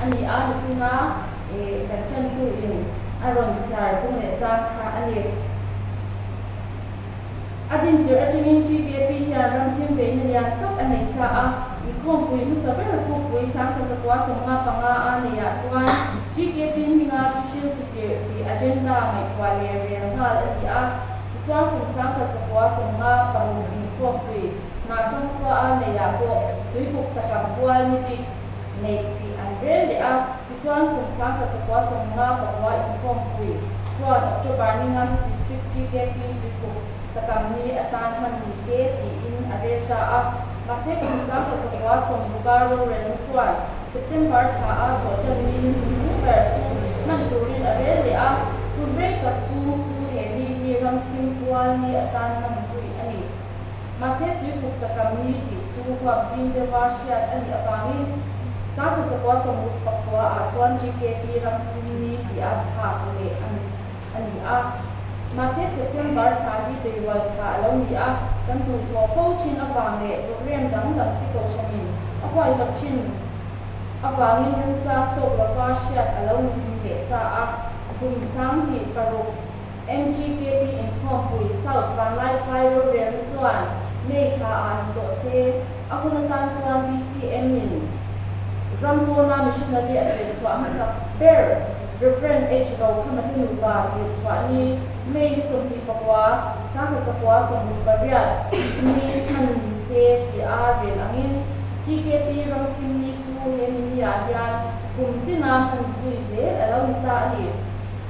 ani a chinga kan chan tu in aron char bung le cha kha ani adin ter atinin TKP hian ram thim ve ni ya tak ani sa a I khom pui mu sa ber ku pui sang ka sa kwa som nga panga a ni ya chuan TKP ni nga chu shil ti agenda mai kwa le re nga ani a chuan ku sang ka sa kwa som nga pang in khom pui na chang kwa a ne ya ko tui ku ta kam kwa ni ti nei ti an re le a chuan ku sang ka sa kwa som nga pangwa in khom pui chuan October ni nga district TKP tui ku takam ni atan man ni se ti in areta a mase kum sa ka sa kwa som bugaro ren chuan September tha a tho chan min per chu man turin arele a ku break ka chu he ni ram thim kwal ni atan man sui ani mase tu ku takam ni ti chu kwa sim de wasya ani awangi sa ka sa kwa som pakwa a chuan GKP ram thim ni ti a tha le ani a mase September tha hi periwal tha lo mi a kan tu tho fo chin awang le program dang dang ti ko shamin akwai lo chin awangin rin cha to la fa shat alo ni le ta a kum sang hi paro MGKP in Khopui South Van Lai Phai Ro Rem chuan me kha an to se akuna tan chuan BCM in Rampona missionary at chuan sa ber Reverend H. Rao Kamatin Upa ti chuani may som ti pakwa sa ka sa kwa som pariat ni man ni se ti a ren angin GKP ram thim ni chu he ni ya hian kum ti nam kan zui ze alo ni ta ni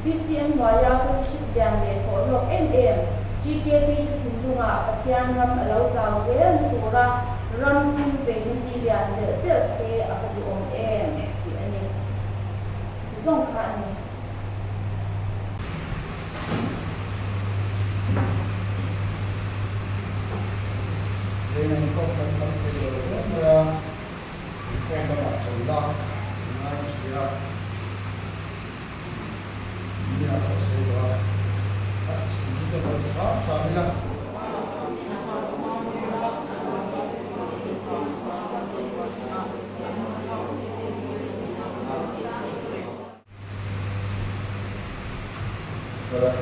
BCM waya fellowship dam le thor lo MM GKP ti thindunga pathian ram alo zaw ze ni tura ram thim ve ni hi lian de se akadi om em ti ani ti song kha ni Nên không cần phải điều nữa khen các bạn chủ đó ngay suy ra như là có sự đó các sự cho nó xóa đi lắm rồi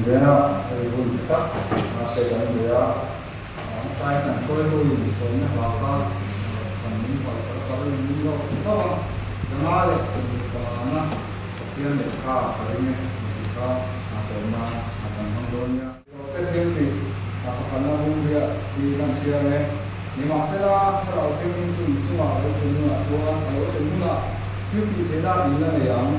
giờ nào thì vùng chụp tắt để cho người đó sai là sôi đôi rồi nó vào con còn những quả sấu có những lỗ không chẳng ai được sự nó thiên để khá cái này thì có tổ mà còn không đôi nha cái thiên thì có khả năng không biết đi làm chuyện này nhưng mà sẽ là theo đầu thiên chung vào cái thiên là chúa ở cái thiên là thiên thì thế ra đi là này ăn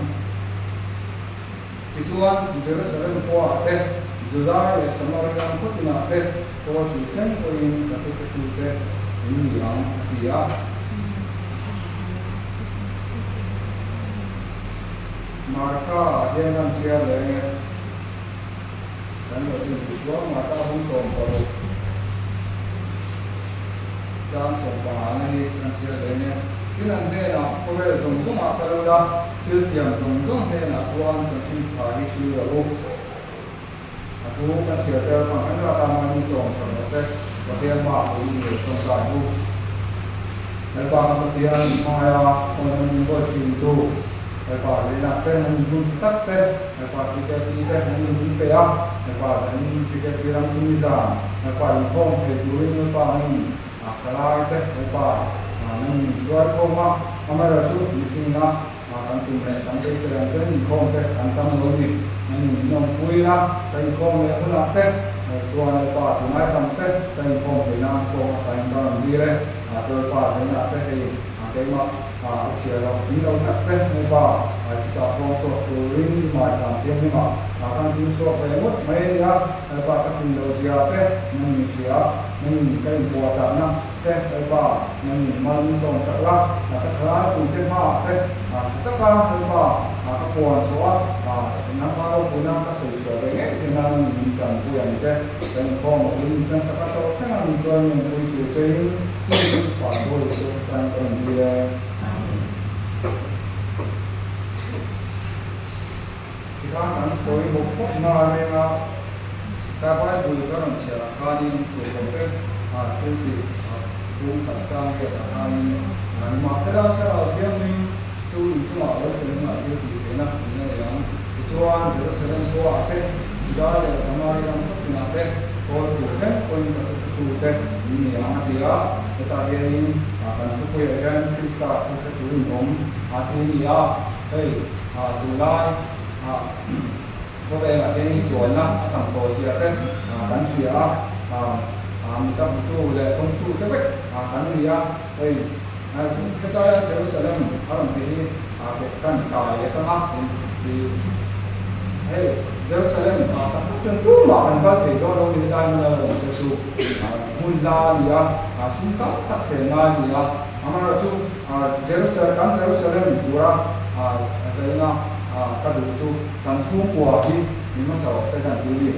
thì chúa thì thế là sẽ là qua thế giờ đây là sắm vào cái cốt thì là thế có chủ nhân của những cái thực tế những dạng thì á mà cả hiện đang chia lại cái nội dung của mà ta không sống có được trang sống vào này đang chia lại này cái này đây là có vẻ giống giống mà ta đâu đó chưa xem giống đây là cho anh cho chúng ta đi suy luận luôn thu kan chia theo bằng cách là ta mang đi sống nó sẽ có thể bảo với người trong giải thu nếu bạn có thể hỏi không nên có chuyện tu nếu bạn sẽ là tên mình cũng chỉ tắt tên nếu bạn chỉ cái gì tên mình cũng bé nếu bạn sẽ chỉ cái gì làm thứ gì nếu bạn không thể tu nên bạn mình trả lại tên nếu bạn mình xoay không mà là chút mình xin na kan tu này kan cái sự làm tên mình không thể kan tâm luôn đi mình nhung vui la tay không lẽ cũng là tết chùa này bà thì mai tầm tết tay không thì nam không phải làm đi đây chơi bà thì là tết thì cái mà chỉ là tính đâu tết tết này bà chỉ cho con số của linh mà chẳng thiên nhưng mà kan tin số về mất mấy đi á bà các tin đầu gì tết mình gì mình cái bùa chẳng na tết bà mình mang xong sợ la cái sợ cũng thêm mà tết tất cả bà các buồn số năm bao nhiêu năm các sự sửa về thì năm mình cần quyền chứ đừng có một mình chân sẽ có tốt thế là mình cho mình vui chịu chơi chứ phải thôi chứ sang còn đi thì các anh soi một phút nào này là ta phải bùi các anh sẽ là ca đi của công ty chuyên trị cũng tập trang của cả anh mà sẽ ra theo thiên mình tu su ma lo se ma ti ti se na ni ya chuan Jerusalem ko ate Juda le Samaria ram to na te ko tu se ko in ka tu te ni ya ma ti ya ta ye ni kan tu ko ya gan Krista tu ka tu in tom ate ni ya hey tu lai có vẻ là cái số na tầm tổ sĩ thế cán sĩ mi ta tu lệ thông tu thế vậy cán gì đây chúng ta Jerusalem ở trong cái căn cài cái căn thì hey Jerusalem tập trung chân tu mà anh có thể có đâu người ta là cái số môn la gì sung tắc tắc sẽ ngay gì mà là chú Jerusalem căn Jerusalem tu ra sẽ na các đối chú căn chung của thì mình mới sẽ cần đi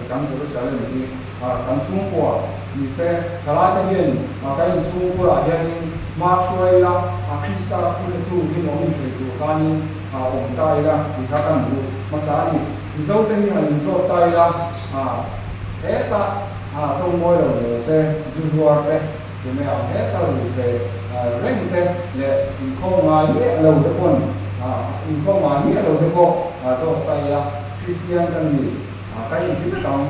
căn Jerusalem thì căn chung của mình sẽ trả lại cái hiện cái chung của là hiện mà xuôi là Krista thì tu thì nó mình thấy tu cái này ông tay là thì các căn tu mà sao thì mình dâu tay là mình dâu tay là hết ta trong mỗi đầu sẽ du thế thì mình làm hết ta rồi về rèn thế để mình không mà biết lâu tới con in không mà nghĩa đầu tiên cô so tay Christian cái gì cái gì thì phải còn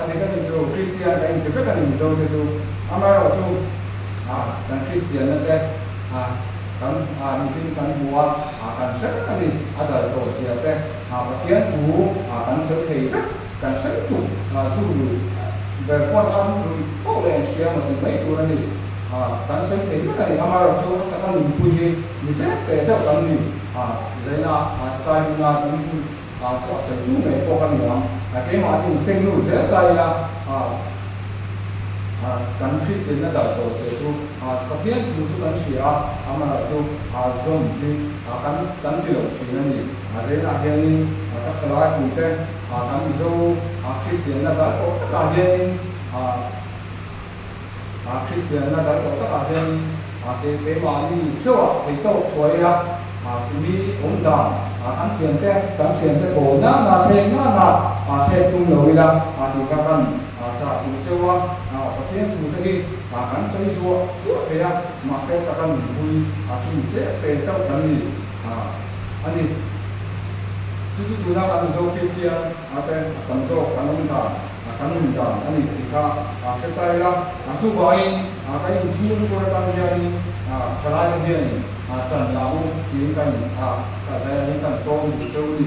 thì cái gì cho Christian cái gì thì phải cái gì so cái số ama rồi số cái Christian nó thế cái mình tin cái bùa cái sách cái gì ada tổ chức thế và thiên thủ cái sự thầy cái sách tụ số về quan âm rồi có lẽ xem mà thì mấy tuổi này kan sen thei ka ni amaro chu ta kan min pui hi ni te chau kan ni zaina ta ni na tan thọ sen tu me ko kan ni ke ma ni sen nu ze ta ya kan Christian na da to se chu pathian tu chu kan sia amaro chu zom ni kan ti lo chi na ni zaina hian ni ta chala ku te kan zo Christian na da to ta hian ni Christian na dar to ta hian ke ma ni chawa thei to choi la mi om da kan thian te ko na the the tum lo ila ti ka kan cha tu chawa pathian tu te hi kan sei zo the ya ma se ta kan hui chu te chau kan ni ani chu na kan zo Christian te tam zo kan om da kan mình da ani thì ka sẽ tay la chu bai cái chu ko ta ni ani chala ni hian chan la u ti kan ka za ni kan so ni chu ni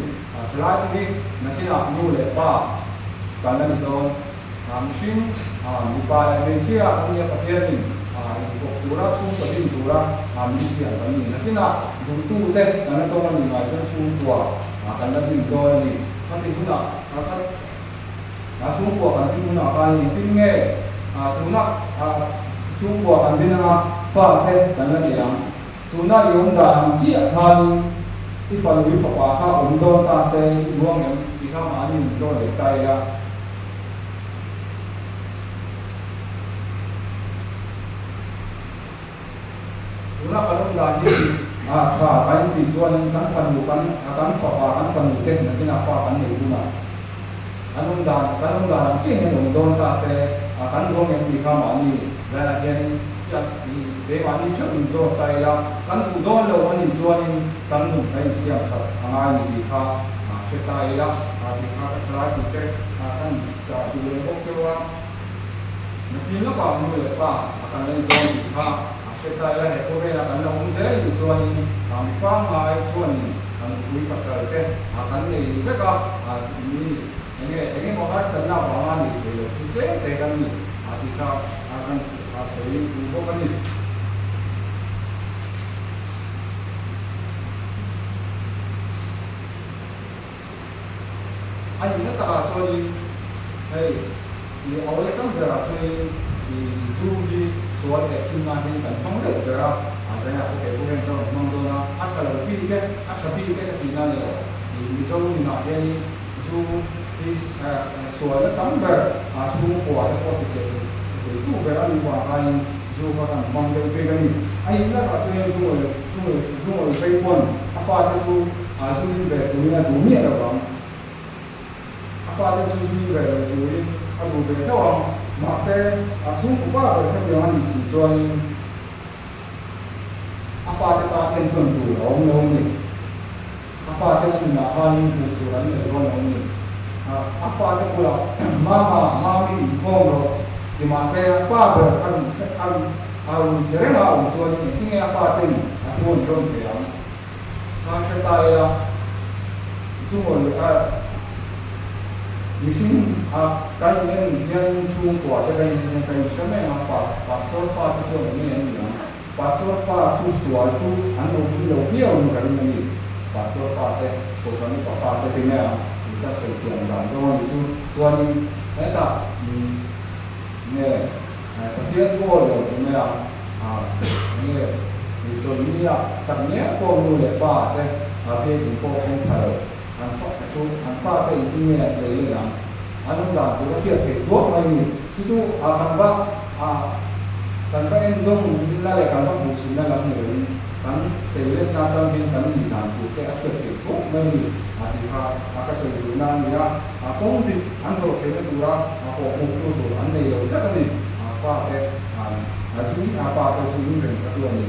chala ni na ki na nu le pa kan ni don sim ni pa la ni sia ani ka thian ni ko tu ra chu ka din tu ra mi sia kan ni na ki na du tu te na to ni ma chu chu tua kan na din do ni ka ti ku na ka Trung Quốc kan tin na kai tin nge tu na Trung Quốc kan tin na fa te kan na yang tu na yong da chi than i fan wi fa pa ka om don ta se duang em ti ka ma ni zo le tai ya tu na kan da ni tha kai ti chuan kan fan lu kan fa pa kan fan lu te na tin na fa kan nei du na kanung dan chi hen long don ta se kan rong em ti kha ma ni za la hian cha be ma ni chu in zo tai la kan tu don lo ani chuan in kan nu kai siam tha anga ni ti kha se tai la ti kha ka thla ku te kan cha tu le ok chawa na pi la ba mu le pa kan le don ti kha se tai la he ko be la kan hong se ni chuan in pa ngai chuan in kan kui pa sal te kan nei be ka ni ini mau harus senang bawa ni, kita tekan ni, kita akan sering bukan ni. Ayo kita cakap hey, di awal sampai cakap di Zoom di soal ekiman ni kan, mangga berapa? Saya bukan tahu mangga na, acah lebih ke final ni, di Zoom ni nak ni Zoom soal tambah semua kuat apa itu berani buat air zoom kan mangga begini air nak cakap zoom pun apa tu zoom betul ni tu ni ada bang apa tu zoom betul ni ada betul masa zoom apa berkat yang ni sesuai afa te ta en ton tu om no ni afa te na hanin bu tu ran le ron no ni afa te kula mama mami home di masa pa ber an serena un so ni tinga afa te athon jon te am ta ya sumol missing kai men yang chung ko ta kai kai shame pastor fa ta so ni ni pastor fa chu sual chu an no bi lo fi on kan ni pastor fa te ko kan ni fa te ti me ta se thiam dan zo ni chu chuan ni ta ne pasien ko lo ti me ne ni chon ni ta ne ko nu le pa te pe ni ko chen pha an fa te ti me se ni na an da tu ka fi te thuak mai ni chu kan ba kan fa en dong la le kan fa bu sin na lam ni kan se le na ta bin kan ni dan tu te a fi te thuak mai ni ti kha ka se du na ni kong ti an so the me tu ra ko mu tu an ne yo cha ni pa te su pa te su ni ren ka tu ni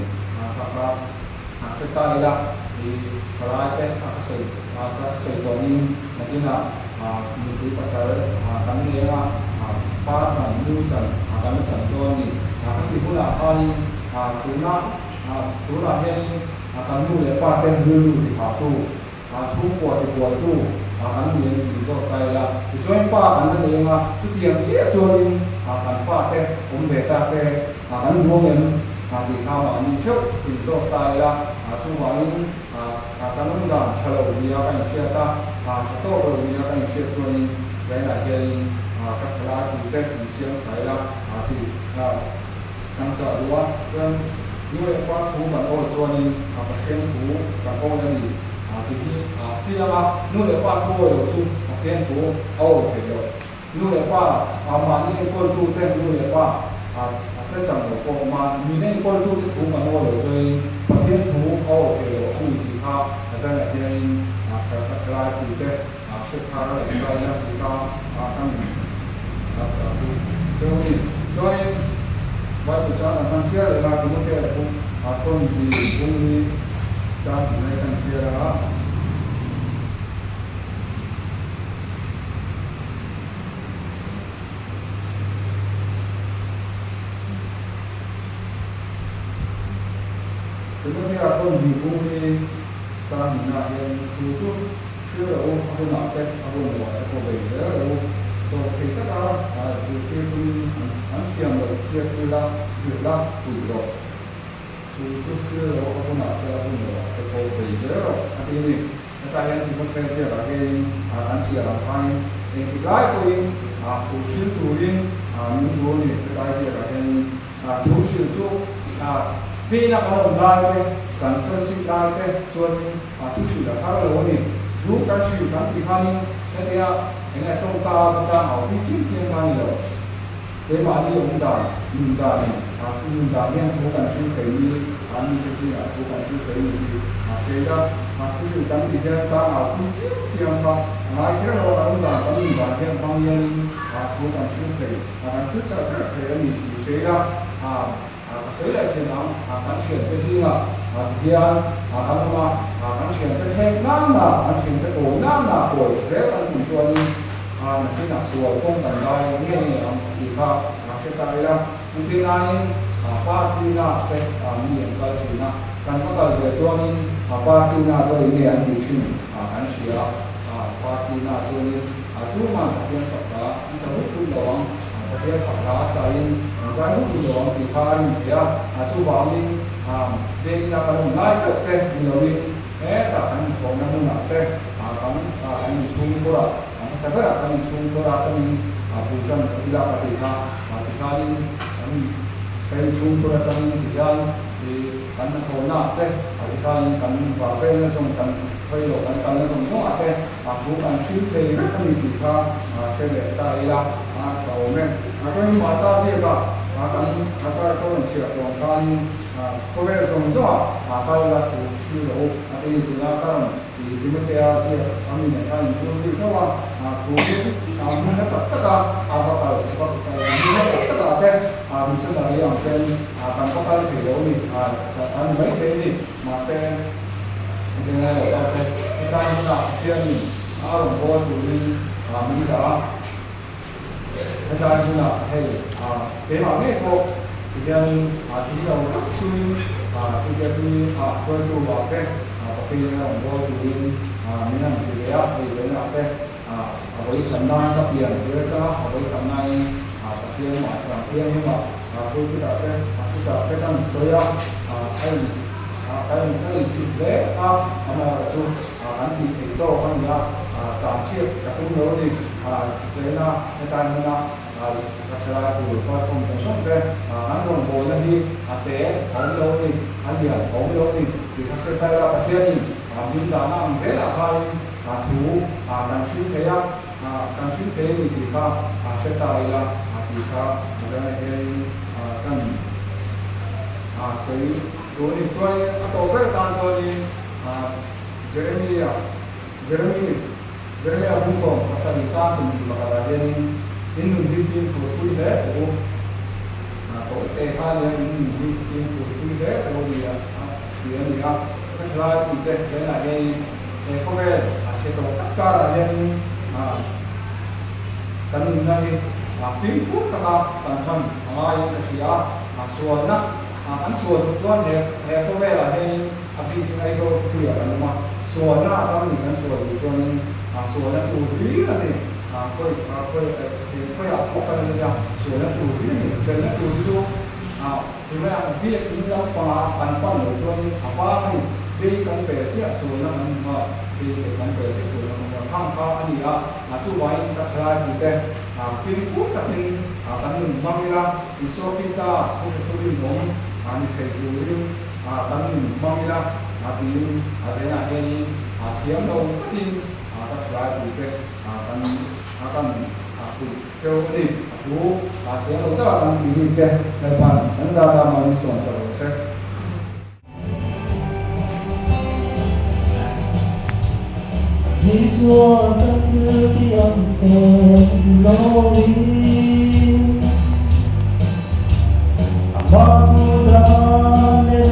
se ta ila di salah te ka se to ni na ina mi pasal kan ni pa chan nu chan kan chan do ni ka ti hula hai tu na he ni kan nu le pa te lu ti ha tu chu ko ti ko tu kan ni ti so tai la ti join fa kan ni chu ti ang che cho ni kan fa te ve ta se kan du ngem ti kha ma ni cheu ti so tai la chu wa in kan nu da chalo ni kan sia ta cha to ro ni kan sia cho ni zai la he ni ka chala ku te ni siam thai la ti nang cha ruwa kan ni le pa thu ban o cho ni ka chen thu ka o ni ti chi la nu le pa thu lo chu ka chen thu o the lo nu le pa ma ni ko tu te nu le pa ta chẳng có mà mình nên con tu cái thú mà nó rồi chơi và thiên thú thì anh thì ha ra là cái phải phải lại cụ thể sẽ thà là cái này là thì ta tăng cho nên vài bữa cha là tăng xe là chúng ta sẽ cũng thôn thì cũng đi cha thì này tăng xe là chúng ta sẽ thôn vì cũng đi cha mình là hiện thu chút chưa đâu không nào tết không nào không về giờ đâu cho thấy tất cả sự tiêu chung ăn thiềm rồi chưa cứ là sự là phụ rồi thu chút chưa đâu không nào tết không nào không về giờ rồi anh thì này ta hiện thì có thể sẽ là cái ăn xỉa làm thay thì cái của anh thu chút tu liên những đồ này ta sẽ là cái thu chút chút vì là con lai cái cần phân sinh lai cái cho nên thu sử là khá là lâu này thu cái sử cái thì khá nhiều cái thế anh ấy trong ta học cái chính thiên khá nhiều thế mà đi ông ta nên thu cần sử cái gì anh cái gì là thu cần sử cái gì sẽ ra thu sử cái thì ta học cái chính thiên ta ngay cái đó là ông ta hiện bao nhiêu thu cần sử cái anh cứ chắc thế mình sẽ ra sấy lại trên đó ăn chuyển cái gì mà thì ăn mà ăn chuyển cái thêm năm là ăn chuyển cái tuổi năm là tuổi dễ ăn cùng cho nên cái là sủi công tận đây nghe thì ha sẽ tại là mungkin anh party na cái miệng cái chuyện na kan có cái về cho nên party na cho nên anh đi chung anh sẽ party na cho nên tu mà cái Phật đó sẽ hút cũng đó cái Phật đó sai giải hút cũng đó thì khai thì chú bảo mình bên là cái lại chụp cái nhiều đi thế là anh không năng nặng cái anh chung có là anh sẽ rất là anh chung có là cho mình phụ chân đi ra cái thì khai cái chung có là cho mình thì anh không nặng cái thì khai anh và bên nó xong anh thay đổi anh nó xong xong cái cũng anh suy thế cái gì thì khai sẽ để ta là cháu mình cho nên mà ta sẽ cả akan ko sia ko kan ko ve som zo ka la tu shu lo ati tu na kan ti mo te a sia ami ne kan su su to wa tu mu na ta ta ka ba ka ni na ta ta te missionary ang ken kan kapal thelo ni an mai the ni ma se jena lo ta te ta na thian ni a ro bo tu ni mi da ta na he ke ma nge ko ti ya ni ti lo ta chu ni ti ya ni so tu ba te pa ti na ro bo tu ni mi na ti ya ai se na te với khả năng các biển tới các với khả năng các thiên mà chẳng thiên nhưng mà tôi cứ đặt cái cái con số ya cái xịt lẽ mà chú anh thì thấy to hơn ya cả chiếc cả tung lỗ đi thế là cái là các loại của các công sản xuất đây anh còn bồi lên đi té ống lỗ đi anh biển ống lỗ đi thì các xe tay là các thiên đi mình đã làm rất là hay thú làm xuyên thế á làm xuyên thế thì các sẽ tạo ra thì các người này cần xây đối với tôi tổ chức tan cho đi Jeremy cũng sống và sau khi cha sinh mà cả gia đình tin mình đi phim của quý lẽ của tổ tệ tha nhà mình đi phim của quý lẽ của người thì anh ấy cái slide cũng thế là cái có vẻ sẽ có tất cả là những cần này phim cũ tất cả cần phần ai cái gì xuân á anh xuân cho anh có vẻ là cái bị cái số tuổi là mà xuân á tao mình anh xuân cho nên xuân là tuổi lý là này coi học cái này nha xuân là tuổi lý này xuân là tuổi chú thì mấy anh biết những cái quan rồi cho nên phá cái đi cần về chiếc xuân là mà đi cần về chiếc xuân là mà tham khảo anh gì chú vậy các thầy cũng thế phim cũ tập hình bạn mình mang ra đi showpista thu đi nón đi thấy vui bạn mình mang ra thì sẽ là cái thiếm đâu tất nhiên các thầy cũng thế bạn phụ châu đi thú thiếm đâu tất là bạn thì như thế nên bạn đánh giá ta mà đi xuống rồi sẽ Hãy subscribe cho kênh Ghiền Mì Gõ để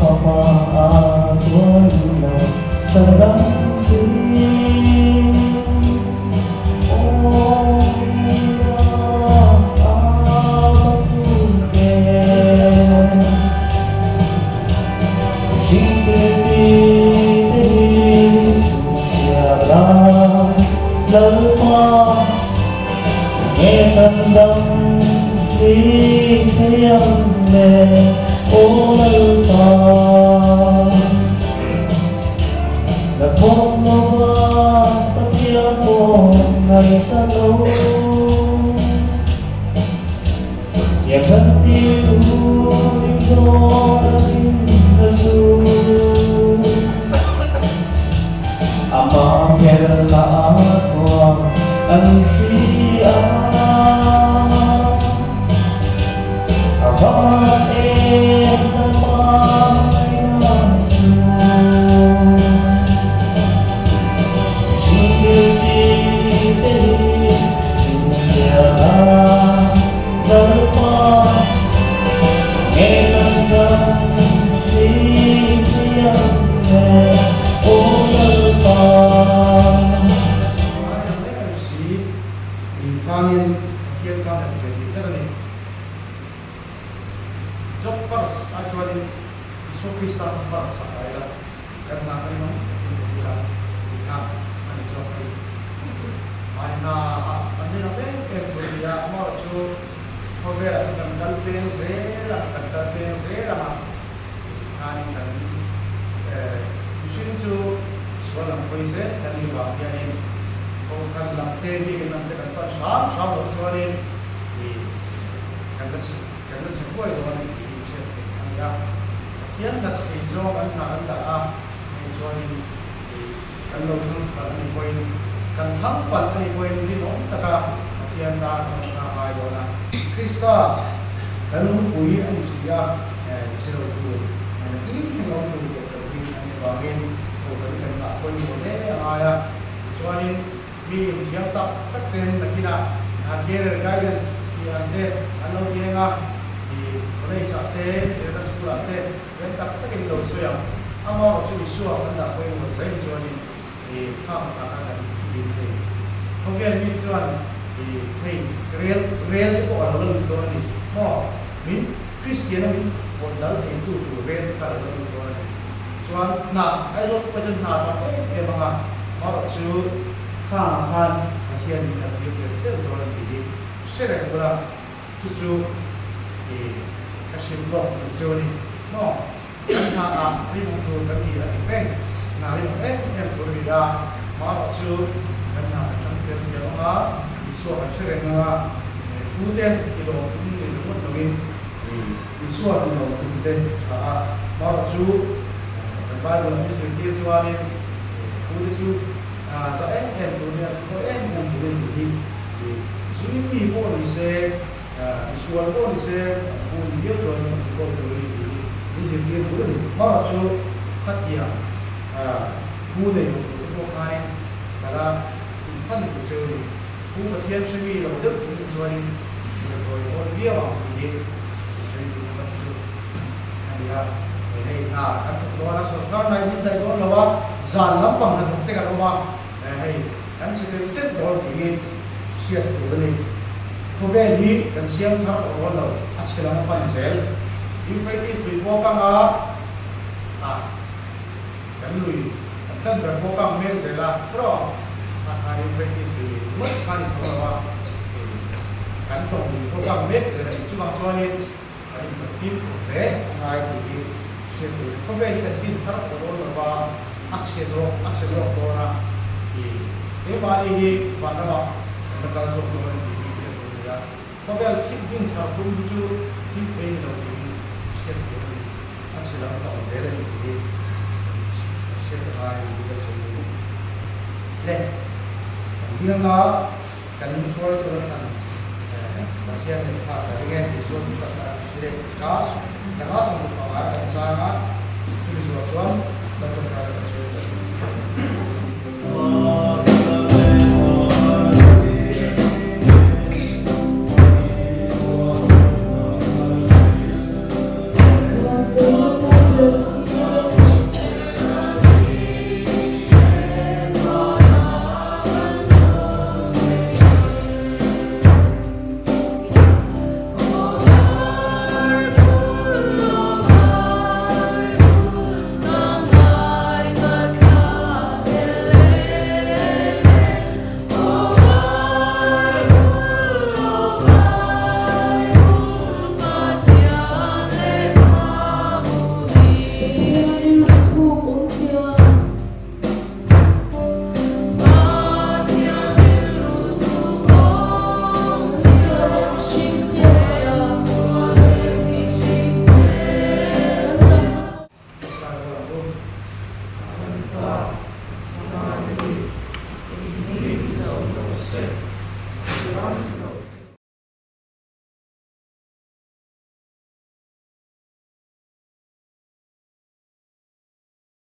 không bỏ lỡ qua nghe sân đông đi thấy âm lệ ô lỡ qua là bóng nó qua bất thiên một ngày xa lâu em chân tim tu nhưng gió đã du Amavela kwa ansia Avan nasu Jingde sincera lepa ngesandam diam Kalian thiên can là cái gì thế này job first actually so we start first đấy là các bạn thấy không chúng ta đi khám anh so cái anh là bên cái người ya mà chú không biết là chúng ta cần bên dễ là anh cần chúng chú số làm quay dễ cần đi vào cái này kan lamte ni kan kan sam lo chore ni kan se koi do ni se anga thian na thei zo an da ni chore ni kan lo thun fa ni koi kan thang pa ni koi ni no taka thian da na hai do na krista kan lu pui an sia se ro tu ani ki thing lo tu ko ni ani ba gen ko kan na koi mo ne aya chore mi thiam tak tak ten nakina career guidance ti ante alo tianga di oleh sakte jera school ante yang tak tak in lo soya ama chu isua anda ko mo sai jo ni di kham ta ka fi te ko gen mi chuan di hei real ko alo lo do ni mo min Christian min bon dal te tu real ka lo do ni chuan na ai lo pa jan na ta e ma ma chu kha khan asian ni na ti te do ni sere bra chu chu e asim lo jo ni no kan ha a ri mo tu kan ni a pen na ri mo em ko ri da ma chu kan na chang te ti lo ma isu a sere na u te ti lo ni ni mo no min isu a ti lo tu te cha ma chu kan ba lo ni se ti chu a ni u chu za em tu ni ko em tu ni ti suy nghĩ của mình sẽ suy của mình sẽ buồn biết rồi mình có thể đi diễn viên của mình mà cho phát triển buồn này cũng có hai là phân của chơi buồn mà thiên suy nghĩ là một đức cũng cho nên suy rồi có việc làm gì suy cũng có chút hay là các đó là số các này những đây đó làว่าgiàn lắm bằng là thực tế cả đó mà hay anh sẽ đến tết đó thì siap boleh. Kau ni kan siap thar orang asal apa ni sel. You find this with bokang kan lui kan berbokang mer sela pro. Maka you find this with mat kan orang kan trong bokang mer sela cuma soalnya kan film tu ngai tu siap. Kau ni kan tin thar orang asal orang ini balik ni mana kita soal ini saya kau kalau tin thar pun tu tin tu ni siap boleh asal apa saya ni siap hari kita semua leh dia ngah kan soal tu rasan masih ada thar dengan soal kita siap kah sangat semua sangat tu soal dan